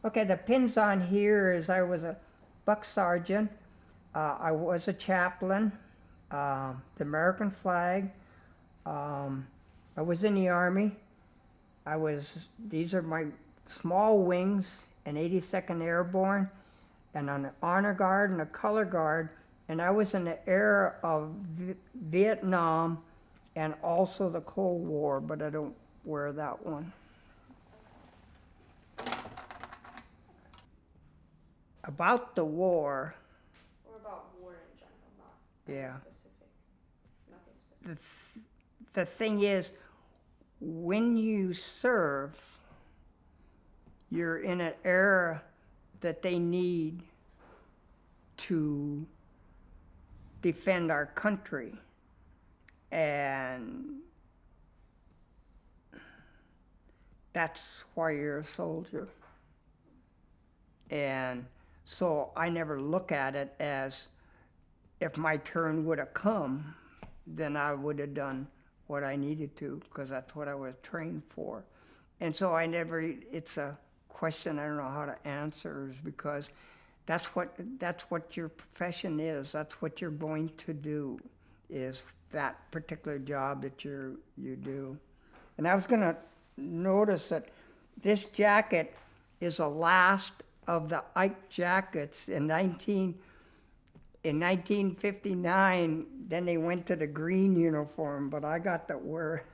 Okay, the pins on here is I was a buck sergeant. I was a chaplain. The American flag. I was in the Army. These are my small wings, an 82nd Airborne, and an honor guard and a color guard. And I was in the era of Vietnam and also the Cold War, but I don't wear that one. About the war. Or about war in general, not Yeah. specific. Nothing specific. The thing is, when you serve, you're in an era that they need to defend our country. And that's why you're a soldier. And so I never look at it as if my turn would have come, then I would have done what I needed to, because that's what I was trained for. And so it's a question I don't know how to answer, is because that's what your profession is. That's what you're going to do, is that particular job that you do. And I was going to notice that this jacket is the last of the Ike jackets in 1959. Then they went to the green uniform, but I got to wear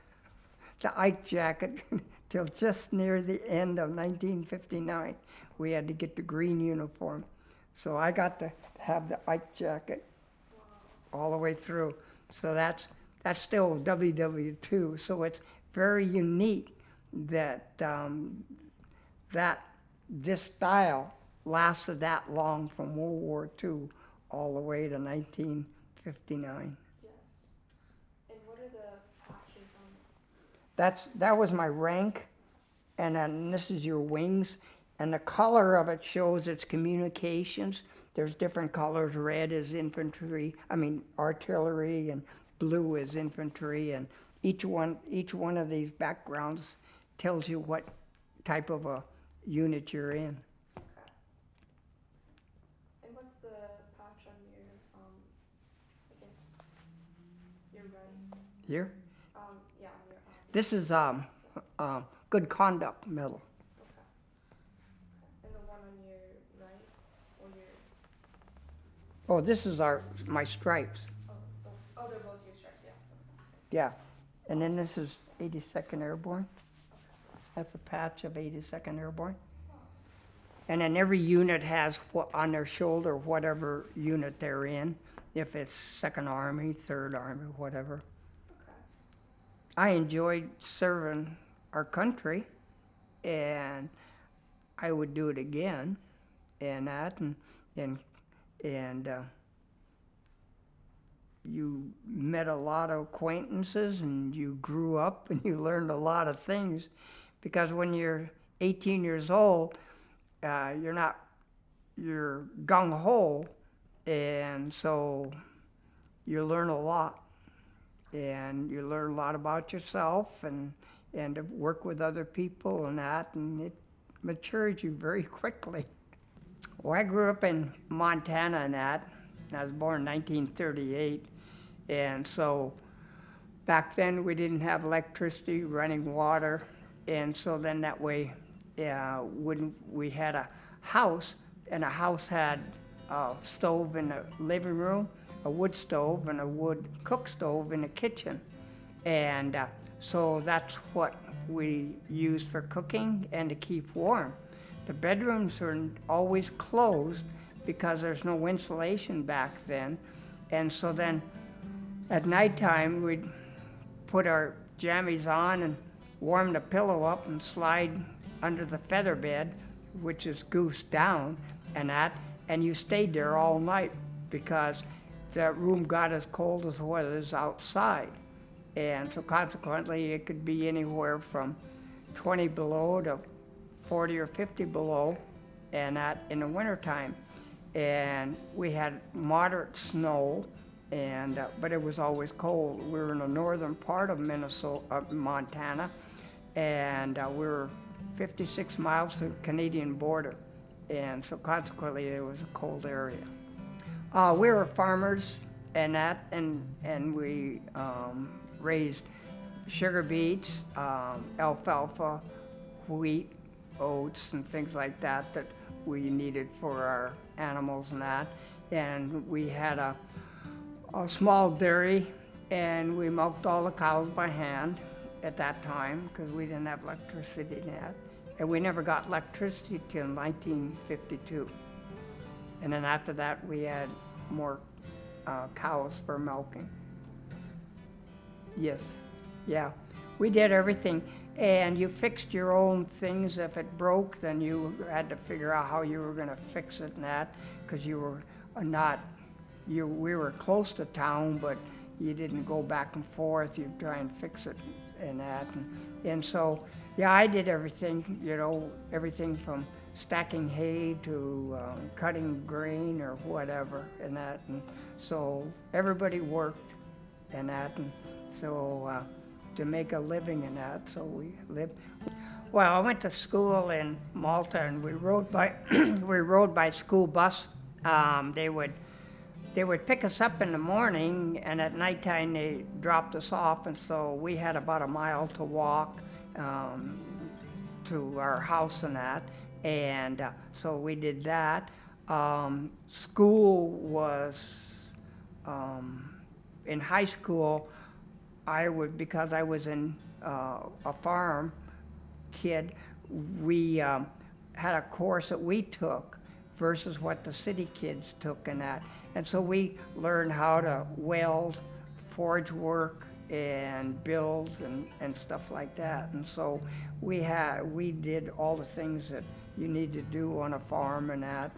the Ike jacket till just near the end of 1959. We had to get the green uniform. So I got to have the Ike jacket all the way through. So that's still WW2. So it's very unique that this style lasted that long from World War II all the way to 1959. Yes. And what are the patches on it? That was my rank, and then this is your wings, and the color of it shows its communications. There's different colors. Red is artillery, and blue is infantry, and each one of these backgrounds tells you what type of a unit you're in. Okay. And what's the patch on your, I guess, your right? Here? Yeah, on your arm. This is good conduct medal. Okay. And the one on your right, or your, Oh, this is my stripes. they're both your stripes, yeah. Yeah. And then this is 82nd Airborne. That's a patch of 82nd Airborne. And then every unit has on their shoulder whatever unit they're in, if it's 2nd Army, 3rd Army, whatever. Okay. I enjoyed serving our country, and I would do it again, and you met a lot of acquaintances, and you grew up, and you learned a lot of things, because when you're 18 years old, you're gung-ho, and so you learn a lot, and you learn a lot about yourself, and to work with other people and it matures you very quickly. Well, I grew up in Montana and I was born in 1938, and so back then we didn't have electricity, running water, and so then that way, when we had a house, and a house had a stove in the living room, a wood stove, and a wood cook stove in the kitchen, and so that's what we used for cooking and to keep warm. The bedrooms were always closed because there's no insulation back then, and so then at nighttime we'd put our jammies on and warm the pillow up and slide under the feather bed, which is goose down, and you stayed there all night because that room got as cold as what is outside. And so consequently it could be anywhere from 20 below to 40 or 50 below, and that in the wintertime. And we had moderate snow, but it was always cold. We were in the northern part of Montana, and we were 56 miles to the Canadian border, and so consequently it was a cold area. We were farmers and that, and we raised sugar beets, alfalfa, wheat, oats, and things like that that we needed for our animals and that. And we had a small dairy, and we milked all the cows by hand at that time because we didn't have electricity yet. And we never got electricity till 1952. And then after that, we had more cows for milking. Yes, yeah, we did everything. And you fixed your own things. If it broke, then you had to figure out how you were going to fix it and that, because you were we were close to town, but you didn't go back and forth. You try and fix it and that. And so, yeah, I did everything, you know, everything from stacking hay to cutting grain or whatever and that. And so everybody worked and that. And so to make a living in that, so we lived. Well, I went to school in Malta, and we rode by we rode by school bus. They would pick us up in the morning, and at nighttime they dropped us off, and so we had about a mile to walk to our house and that, and so we did that. School was in high school. Because I was in a farm kid, we had a course that we took versus what the city kids took and that. And so we learned how to weld, forge work, and build and stuff like that. And so we did all the things that you need to do on a farm and that,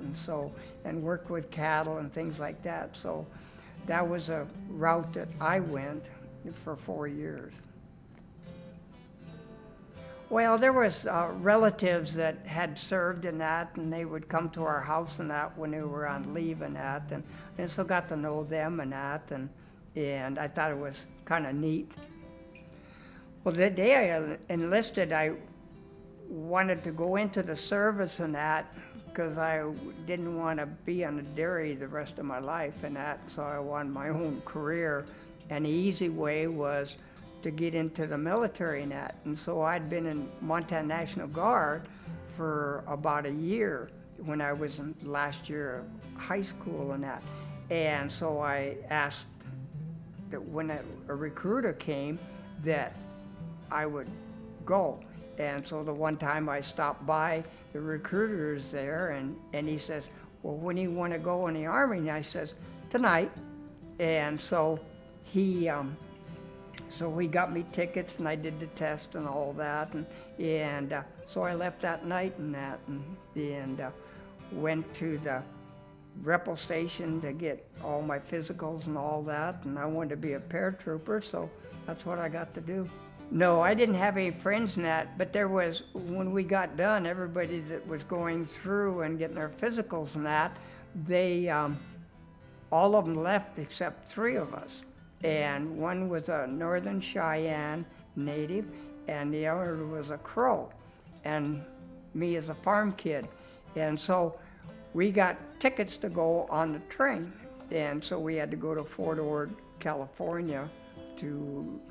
and work with cattle and things like that. So that was a route that I went for 4 years. Well, there was relatives that had served in that, and they would come to our house and that when they were on leave and that, and so got to know them and that, and I thought it was kind of neat. Well, the day I enlisted, I wanted to go into the service and that because I didn't want to be on a dairy the rest of my life and that, so I wanted my own career. And the easy way was to get into the military and that. And so I'd been in Montana National Guard for about a year when I was in last year of high school and that. And so I asked that when a recruiter came that I would go. And so the one time I stopped by, the recruiter's there, and he says, well, when do you want to go in the Army? And I says, tonight. And so he got me tickets, and I did the test and all that, and so I left that night and that, and went to the Repel station to get all my physicals and all that, and I wanted to be a paratrooper, so that's what I got to do. No, I didn't have any friends in that, but there was, when we got done, everybody that was going through and getting their physicals and that, they, all of them left except 3 of us. And one was a Northern Cheyenne native, and the other was a Crow, and me as a farm kid. And so we got tickets to go on the train, and so we had to go to Fort Bragg, California to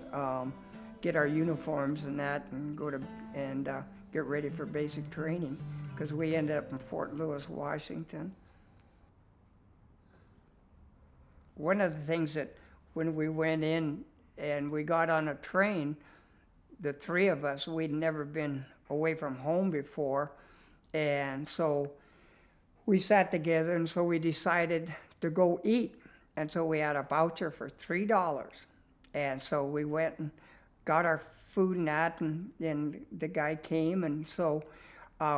get our uniforms and that, and go to and get ready for basic training, because we ended up in Fort Lewis, Washington. One of the things that when we went in and we got on a train, the 3 of us, we'd never been away from home before, and so we sat together, and so we decided to go eat, and so we had a voucher for $3, and so we went and got our food and that, and then the guy came, and so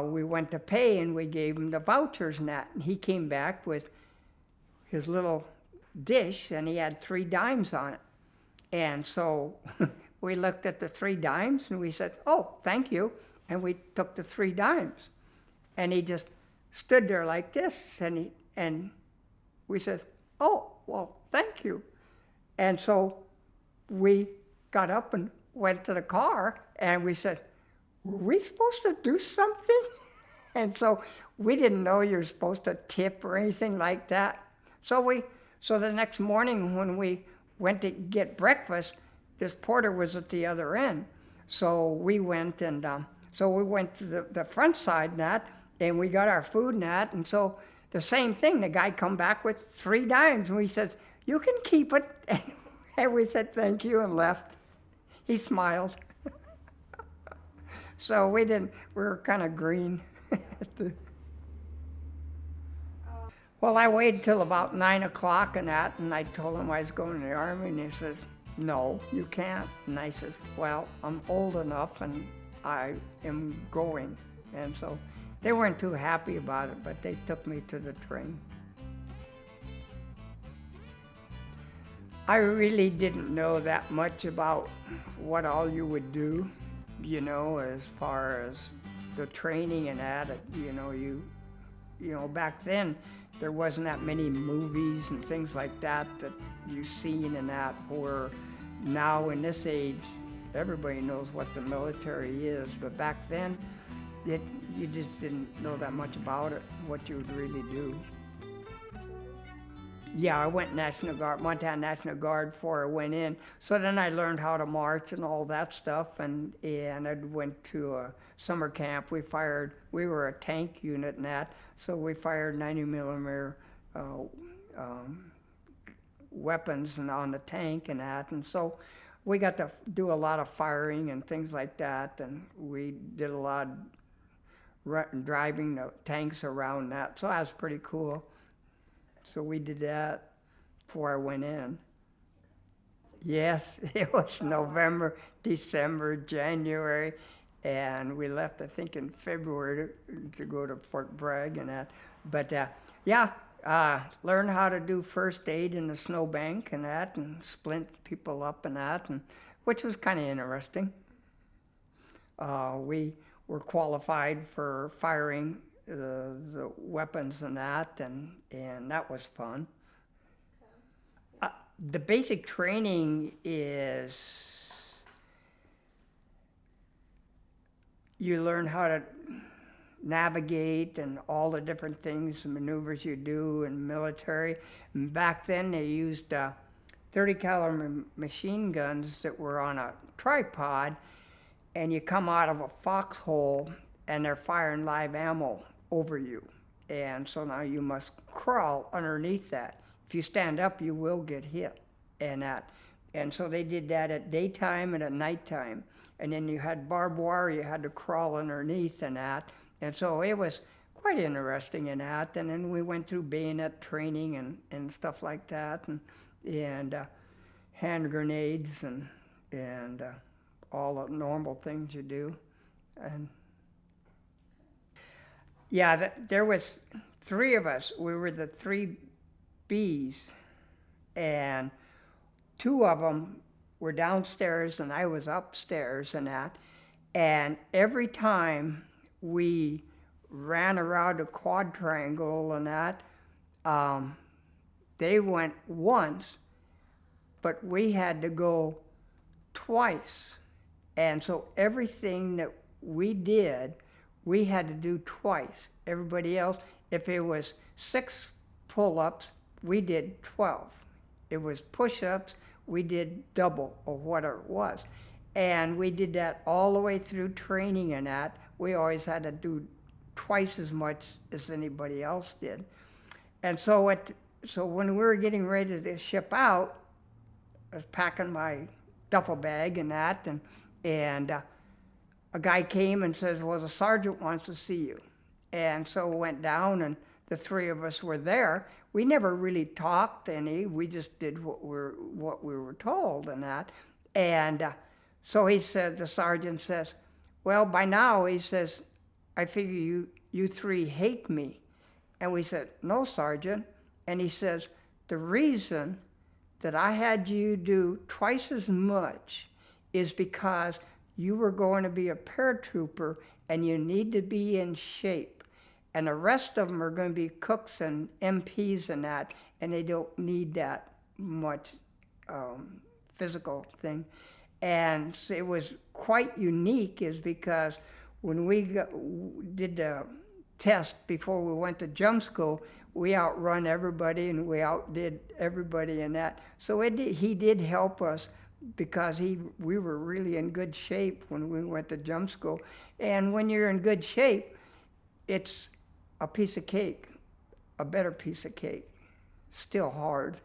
we went to pay, and we gave him the vouchers and that, and he came back with his little dish, and he had 3 dimes on it. And so we looked at the 3 dimes, and we said, oh, thank you, and we took the 3 dimes. And he just stood there like this, and we said, oh, well, thank you. And so we got up and went to the car, and we said, were we supposed to do something? And so we didn't know you're supposed to tip or anything like that. So the next morning when we went to get breakfast, this porter was at the other end. So we went and so we went to the front side and that, and we got our food and that. And so the same thing, the guy come back with 3 dimes, and we said, "You can keep it." And we said thank you and left. He smiled. So we were kind of green. Well, I waited till about 9 o'clock and that, and I told him I was going to the Army, and he says, "No, you can't." And I said, "Well, I'm old enough and I am going." And so they weren't too happy about it, but they took me to the train. I really didn't know that much about what all you would do, as far as the training and that. Back then, there wasn't that many movies and things like that you've seen and that, where now in this age, everybody knows what the military is. But back then, you just didn't know that much about it, what you would really do. Yeah, I went Montana National Guard before I went in. So then I learned how to march and all that stuff, and I went to a summer camp. We were a tank unit and that, so we fired 90 millimeter weapons and on the tank and that, and so we got to do a lot of firing and things like that, and we did a lot of driving the tanks around that, so that was pretty cool. So we did that before I went in. Yes, it was November, December, January, and we left, I think, in February to go to Fort Bragg and that. But learn how to do first aid in the snowbank and that, and splint people up and that, which was kind of interesting. We were qualified for firing the weapons and that, and that was fun. The basic training is you learn how to navigate and all the different things and maneuvers you do in military. And back then they used 30 caliber machine guns that were on a tripod, and you come out of a foxhole and they're firing live ammo over you. And so now you must crawl underneath that. If you stand up, you will get hit and that. And so they did that at daytime and at nighttime. And then you had barbed wire, you had to crawl underneath and that. And so it was quite interesting in that. And then we went through bayonet training and stuff like that, and hand grenades and all the normal things you do. And yeah, there was 3 of us. We were the 3 Bs, and 2 of them were downstairs and I was upstairs and that. And every time we ran around a quadrangle and that, they went once, but we had to go twice. And so everything that we did, we had to do twice. Everybody else, if it was 6 pull-ups, we did 12. It was push-ups, we did double of what it was. And we did that all the way through training and that. We always had to do twice as much as anybody else did. And so when we were getting ready to ship out, I was packing my duffel bag and that, and a guy came and says, "Well, the sergeant wants to see you." And so we went down, and the 3 of us were there. We never really talked any. We just did what we were told and that. And so he said, the sergeant says, "Well, by now," he says, "I figure you 3 hate me." And we said, "No, Sergeant." And he says, "The reason that I had you do twice as much is because you were going to be a paratrooper and you need to be in shape. And the rest of them are going to be cooks and MPs and that, and they don't need that much physical thing. And so it was quite unique is because when we did the test before we went to jump school, we outrun everybody and we outdid everybody in that. So he did help us because we were really in good shape when we went to jump school. And when you're in good shape, it's a piece of cake, a better piece of cake. Still hard.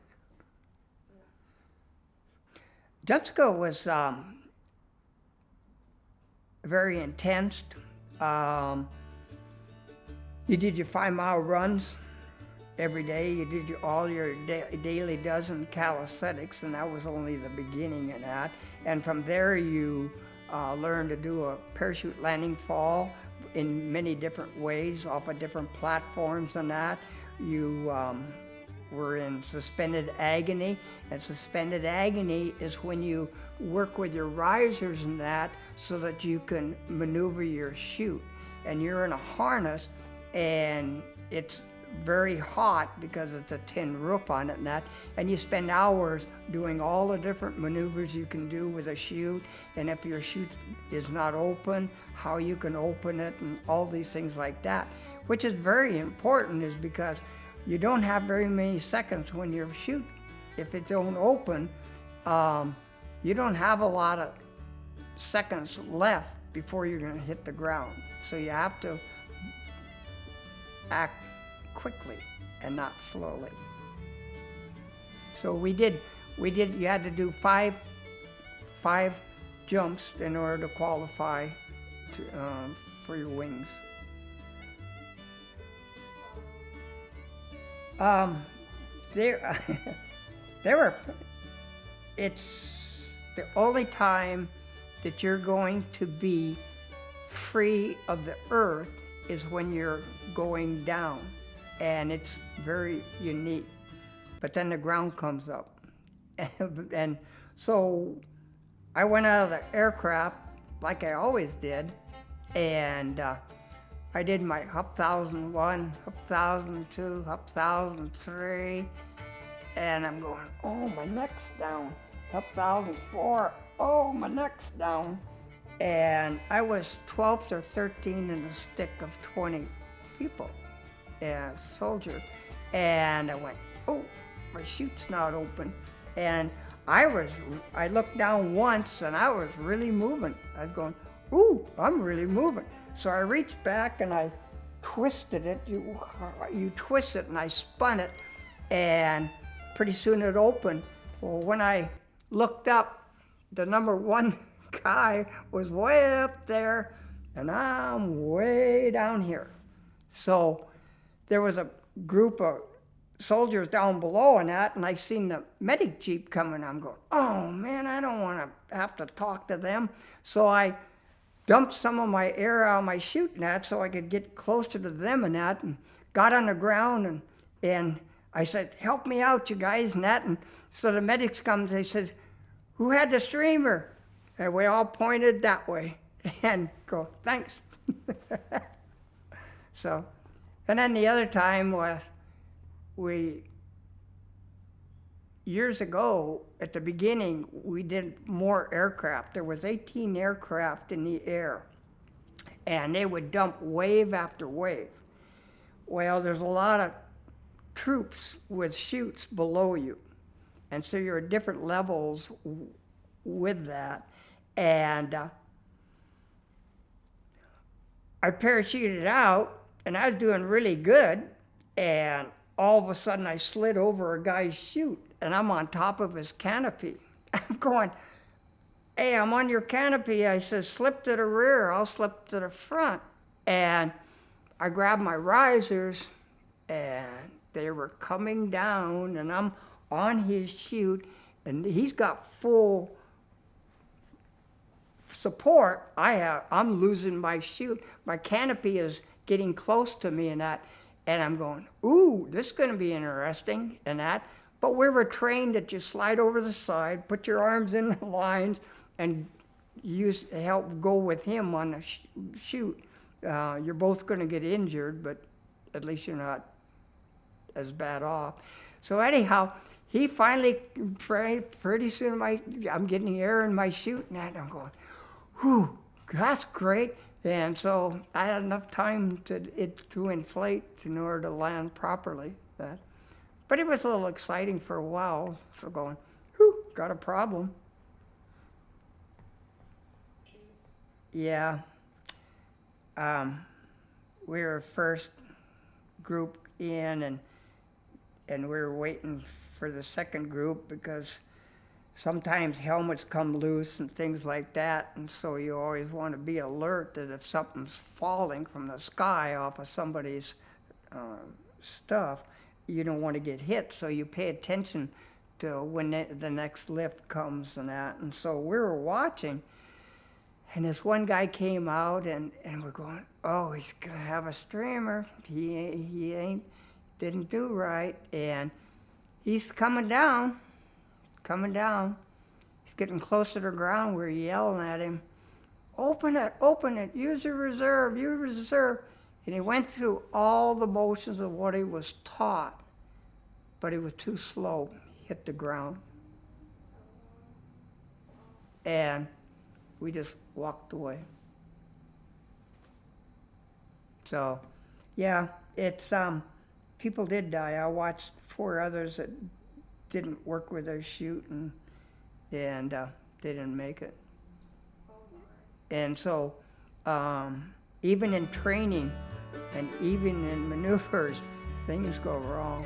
Jump school was very intense. You did your 5-mile runs every day. You did all your daily dozen calisthenics, and that was only the beginning of that. And from there, you learned to do a parachute landing fall in many different ways off of different platforms and that. You were in suspended agony, and suspended agony is when you work with your risers and that so that you can maneuver your chute. And you're in a harness, and it's very hot because it's a tin roof on it and that, and you spend hours doing all the different maneuvers you can do with a chute, and if your chute is not open, how you can open it, and all these things like that, which is very important is because you don't have very many seconds when your chute, if it don't open, you don't have a lot of seconds left before you're going to hit the ground. So you have to act quickly and not slowly. So we did, you had to do five jumps in order to qualify for your wings. It's the only time that you're going to be free of the earth is when you're going down, and it's very unique. But then the ground comes up. And so I went out of the aircraft like I always did, and I did my up 1001, up 1002, up 1003, and I'm going, oh, my neck's down. Up 1004, oh, my neck's down. And I was 12th or 13th in a stick of 20 people, soldiers. And I went, oh, my chute's not open. And I looked down once and I was really moving. I was going, ooh, I'm really moving. So I reached back and I twisted it. You twist it, and I spun it, and pretty soon it opened. Well, when I looked up, the number one guy was way up there, and I'm way down here. So there was a group of soldiers down below and that, and I seen the medic jeep coming. I'm going, oh man, I don't want to have to talk to them. So I dumped some of my air out of my chute and that so I could get closer to them and that, and got on the ground, and I said, help me out, you guys, and that. And so the medics comes, they said, who had the streamer? And we all pointed that way and go, thanks. So, and then the other time was years ago, at the beginning, we did more aircraft. There was 18 aircraft in the air, and they would dump wave after wave. Well, there's a lot of troops with chutes below you, and so you're at different levels with that. And I parachuted out, and I was doing really good, and all of a sudden I slid over a guy's chute, and I'm on top of his canopy. I'm going, hey, I'm on your canopy. I said, slip to the rear, I'll slip to the front. And I grabbed my risers, and they were coming down, and I'm on his chute, and he's got full support. I'm losing my chute. My canopy is getting close to me and that, and I'm going, ooh, this is going to be interesting and that. But we were trained that you slide over the side, put your arms in the lines, and help go with him on the chute. You're both going to get injured, but at least you're not as bad off. So anyhow, he finally, pretty soon I'm getting air in my chute, and I'm going, whew, that's great. And so I had enough time to inflate in order to land properly. But it was a little exciting for a while, so going, whew, got a problem. Jeez. Yeah. We were first group in, and we were waiting for the second group because sometimes helmets come loose and things like that, and so you always want to be alert that if something's falling from the sky off of somebody's stuff, you don't want to get hit, so you pay attention to when the next lift comes and that. And so we were watching, and this one guy came out, and we're going, oh, he's going to have a streamer. He didn't do right, and he's coming down. He's getting closer to the ground. We're yelling at him, open it, use your reserve. And he went through all the motions of what he was taught, but he was too slow. He hit the ground. And we just walked away. So, yeah, it's, people did die. I watched 4 others that didn't work with their chute, and they didn't make it. Oh my. And so, even in training and even in maneuvers, things go wrong.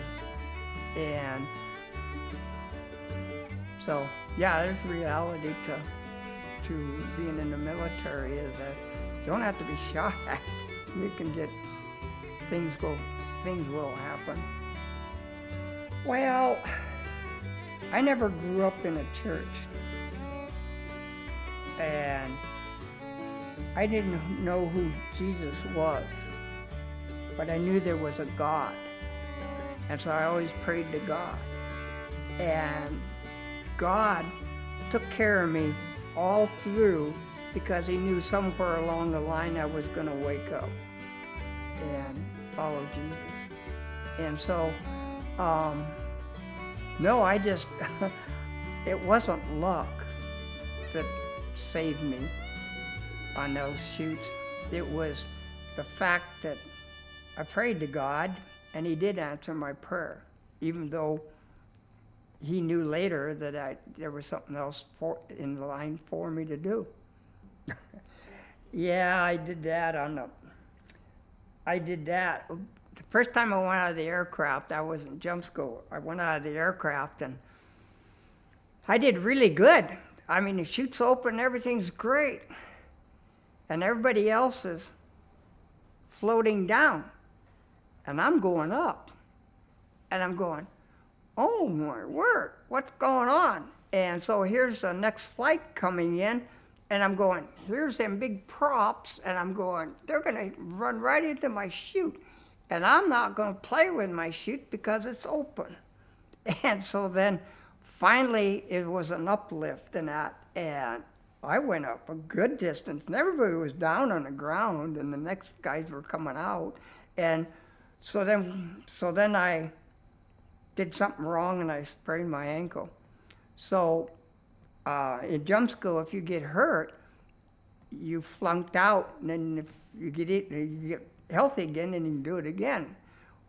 And so, yeah, there's reality to being in the military is that you don't have to be shot at. You can get, things will happen. Well, I never grew up in a church, and I didn't know who Jesus was, but I knew there was a God, and so I always prayed to God, and God took care of me all through because he knew somewhere along the line I was going to wake up and follow Jesus. And so, no, I just, it wasn't luck that saved me on those chutes. It was the fact that I prayed to God, and he did answer my prayer, even though he knew later that there was something else in line for me to do. Yeah, I did that The first time I went out of the aircraft, I was in jump school. I went out of the aircraft, and I did really good. I mean, the chute's open, everything's great. And everybody else is floating down. And I'm going up. And I'm going, oh my word, what's going on? And so here's the next flight coming in, and I'm going, here's them big props, and I'm going, they're gonna run right into my chute. And I'm not gonna play with my chute because it's open. And so then finally it was an uplift in that, and I went up a good distance, and everybody was down on the ground, and the next guys were coming out. And so then I did something wrong, and I sprained my ankle. So in jump school, if you get hurt, you flunked out, and then if you get healthy again, then you can do it again.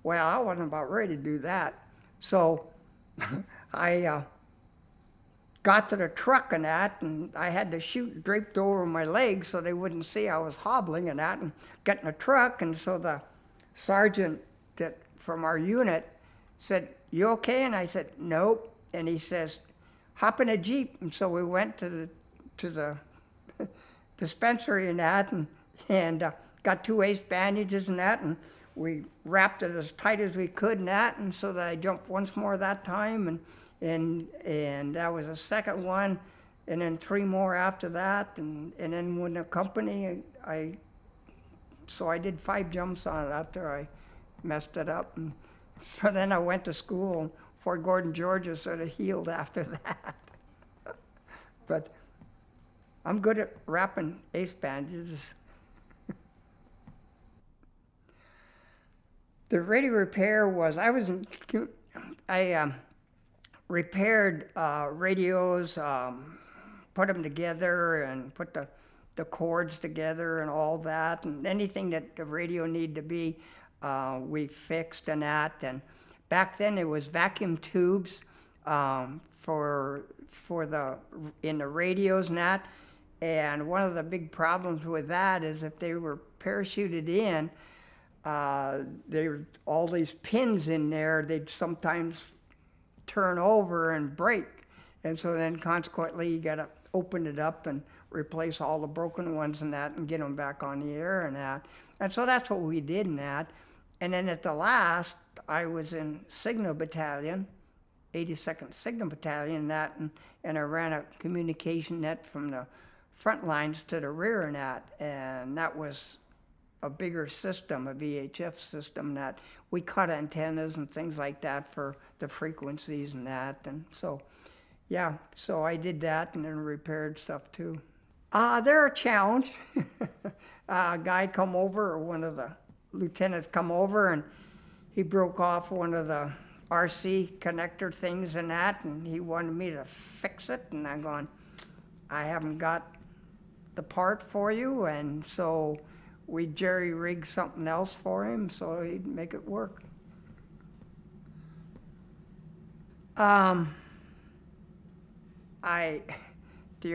Well, I wasn't about ready to do that. So I got to the truck and that, and I had the chute draped over my legs so they wouldn't see I was hobbling and that, and got in the truck. And so the sergeant from our unit said, you okay? And I said, nope. And he says, hop in a Jeep. And so we went to the dispensary and that, and got 2 ace bandages and that, and we wrapped it as tight as we could and that, and so that I jumped once more that time, and that was the second one, and then 3 more after that, and then when the company, so I did 5 jumps on it after I messed it up, and so then I went to school, Fort Gordon, Georgia, sort of healed after that. But I'm good at wrapping ace bandages. The radio repair was, repaired radios, put them together and put the cords together and all that, and anything that the radio needed to be, we fixed and that. And back then it was vacuum tubes for the in the radios and that. And one of the big problems with that is if they were parachuted in, there were all these pins in there, they'd sometimes turn over and break. And so then consequently you got to open it up and replace all the broken ones and that and get them back on the air and that. And so that's what we did in that. And then at the last, I was in Signal Battalion, 82nd Signal Battalion and that, and I ran a communication net from the front lines to the rear and that was a bigger system, a VHF system that we cut antennas and things like that for the frequencies and that. And so, yeah, so I did that and then repaired stuff too. They're a challenge. A guy come over, or one of the lieutenants come over, and he broke off one of the RC connector things and that, and he wanted me to fix it, and I'm going, I haven't got the part for you, and so we jerry-rigged something else for him so he'd make it work. The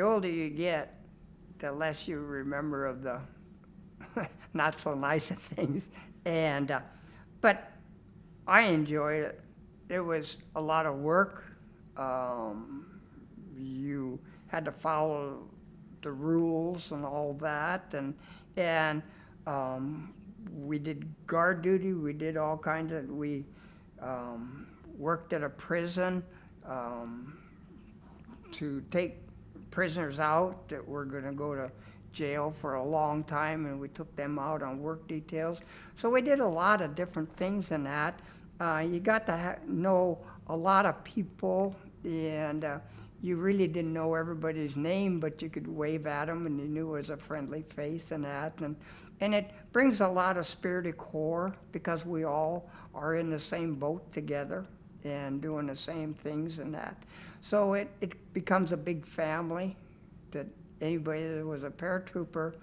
older you get, the less you remember of the not so nice things, and but I enjoyed it. It was a lot of work. You had to follow the rules and all that, and we did guard duty. We did all kinds of. We worked at a prison to take prisoners out that were going to go to jail for a long time, and we took them out on work details. So we did a lot of different things in that. You got to know a lot of people, and you really didn't know everybody's name, but you could wave at them, and you knew it was a friendly face and that. And it brings a lot of spirit of corps because we all are in the same boat together and doing the same things and that. So it becomes a big family, that anybody that was a paratrooper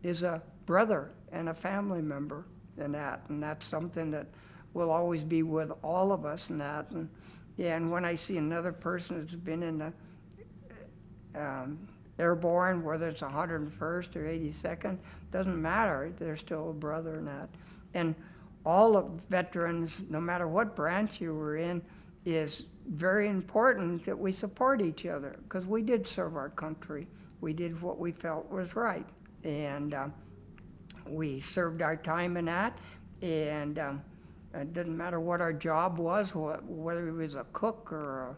is a brother and a family member and that's something that will always be with all of us and that. And yeah, and when I see another person that's been in the airborne, whether it's 101st or 82nd, doesn't matter, they're still a brother and that. And all of veterans, no matter what branch you were in, is very important that we support each other, because we did serve our country. We did what we felt was right, and we served our time in that, and it didn't matter what our job was, whether it was a cook or a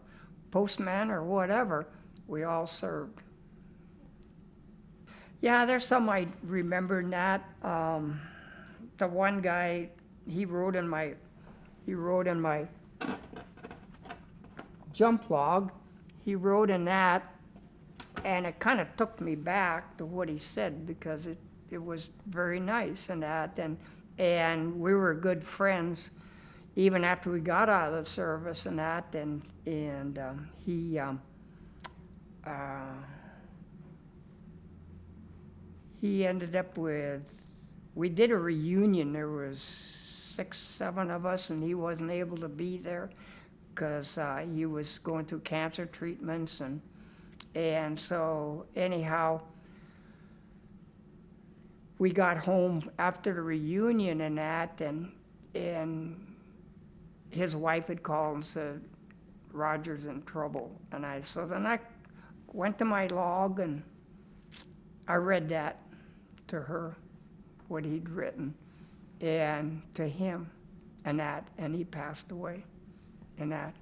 postman or whatever, we all served. Yeah, there's some I remember in that. The one guy, he wrote in my jump log, he wrote in that, and it kind of took me back to what he said, because it was very nice and that, and we were good friends even after we got out of the service and that, and he ended up with, we did a reunion, there was 6, 7 of us, and he wasn't able to be there because he was going through cancer treatments, and so anyhow, we got home after the reunion and that, and his wife had called and said, Roger's in trouble. And so then I went to my log and I read that to her, what he'd written, and to him and that, and he passed away and that.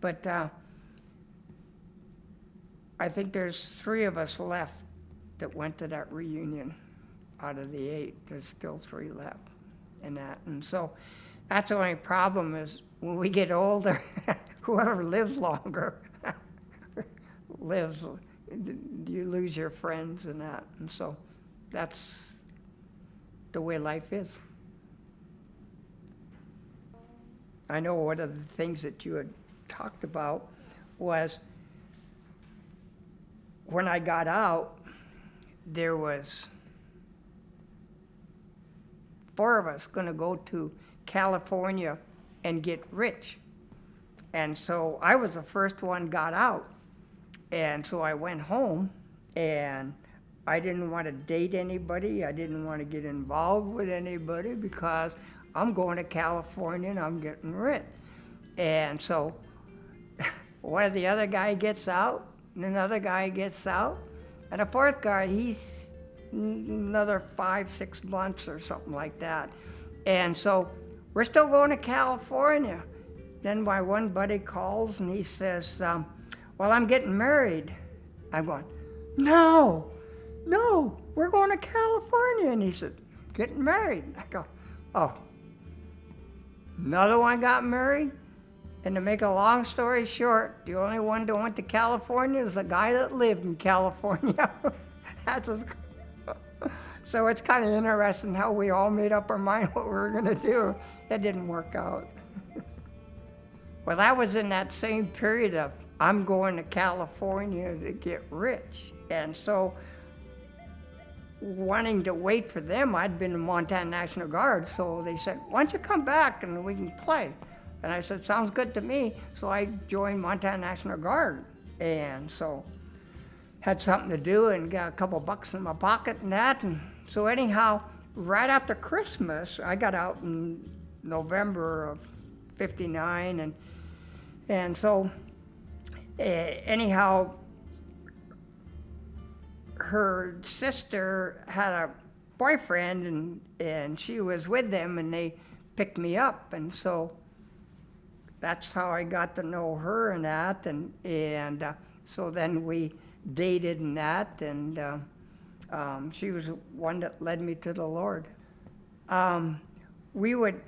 But I think there's 3 of us left that went to that reunion. Out of the 8, there's still 3 left and that. And so that's the only problem is when we get older, whoever lives longer lives, you lose your friends and that. And so that's the way life is. I know one of the things that you had talked about was when I got out, there was 4 of us going to go to California and get rich. And so I was the first one got out. And so I went home, and I didn't want to date anybody. I didn't want to get involved with anybody because I'm going to California and I'm getting rich. And so one of the other guy gets out, and another guy gets out, and a 4th guy, he's another 5-6 months or something like that. And so we're still going to California. Then my one buddy calls and he says, well, I'm getting married. I'm going, no, we're going to California. And he said, getting married. I go, oh. Another one got married. And to make a long story short, the only one that went to California is the guy that lived in California. So it's kind of interesting how we all made up our mind what we were going to do. It didn't work out. Well, that was in that same period of I'm going to California to get rich. And so wanting to wait for them, I'd been in Montana National Guard, so they said, why don't you come back and we can play? And I said, sounds good to me. So I joined Montana National Guard. And so had something to do and got a couple bucks in my pocket and that. And so anyhow, right after Christmas, I got out in November of '59. And so anyhow, her sister had a boyfriend and she was with them and they picked me up. And so that's how I got to know her and that. And so then we dated and that. And she was one that led me to the Lord. We would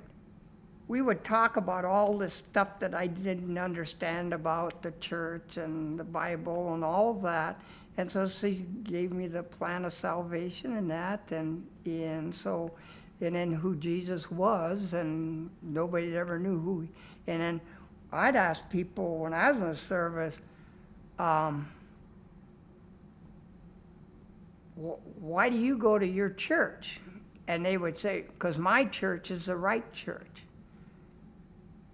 talk about all this stuff that I didn't understand about the church and the Bible and all of that. And so she gave me the plan of salvation and that, and then who Jesus was, and nobody ever knew who. And then I'd ask people when I was in the service, why do you go to your church? And they would say, because my church is the right church.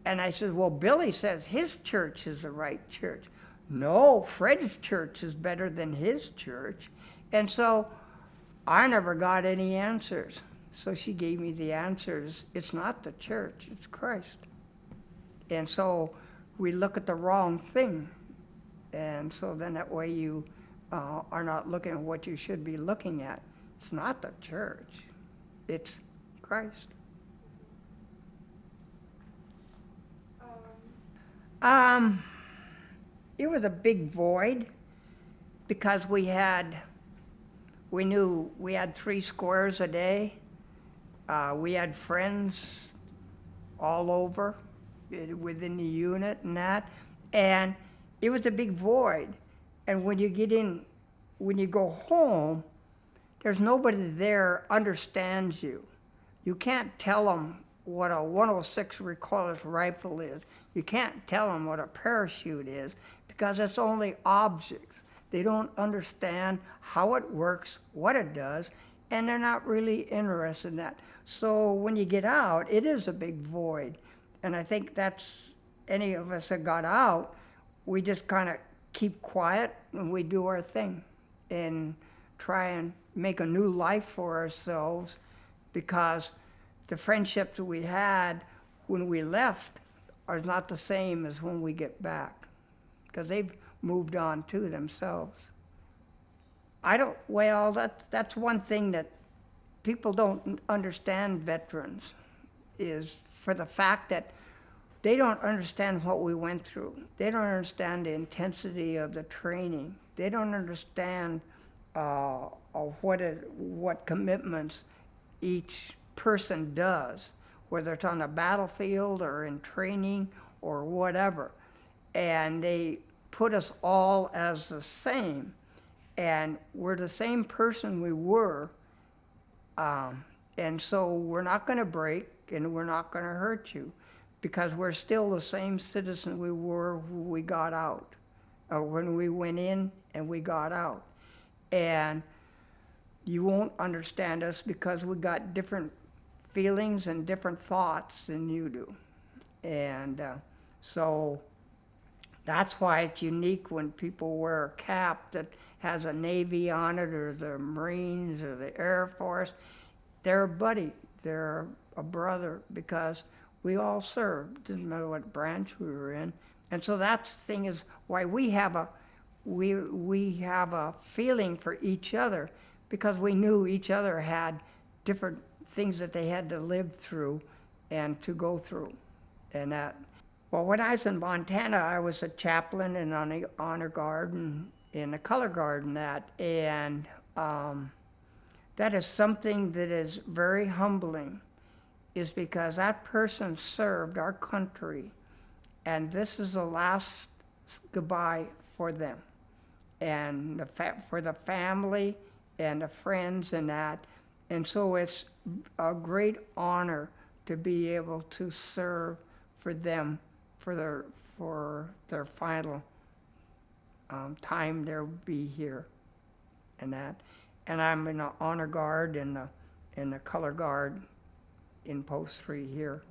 And I said, well, Billy says his church is the right church. No, Fred's church is better than his church. And so I never got any answers. So she gave me the answers. It's not the church, it's Christ. And so we look at the wrong thing. And so then that way you are not looking at what you should be looking at. It's not the church, it's Christ. It was a big void because we knew we had 3 squares a day. We had friends all over within the unit and that. And it was a big void. And when you go home, there's nobody there understands you. You can't tell them what a 106 recoilless rifle is. You can't tell them what a parachute is because it's only objects. They don't understand how it works, what it does, and they're not really interested in that. So when you get out, it is a big void. And I think that's any of us that got out, we just kind of keep quiet and we do our thing and try and make a new life for ourselves, because the friendships we had when we left are not the same as when we get back, because they've moved on too themselves. That's one thing that people don't understand, veterans, is for the fact that they don't understand what we went through. They don't understand the intensity of the training. They don't understand what commitments each person does, whether it's on the battlefield or in training or whatever. And they put us all as the same. And we're the same person we were. And so we're not going to break and we're not going to hurt you, because we're still the same citizen we were when we got out. when we went in and we got out. And you won't understand us because we got different feelings and different thoughts than you do. And so that's why it's unique when people wear a cap that has a Navy on it, or the Marines, or the Air Force. They're a buddy, they're a brother, because we all served, didn't matter what branch we were in. And so that thing is why we have a feeling for each other, because we knew each other had different things that they had to live through and to go through. And that, well, when I was in Montana, I was a chaplain and on the honor guard and in the color guard and that. And that is something that is very humbling, is because that person served our country, and this is the last goodbye for them, and for the family and the friends and that. And so it's a great honor to be able to serve for them, for their final time they'll be here and that. And I'm in the honor guard and the color guard in post 3 here.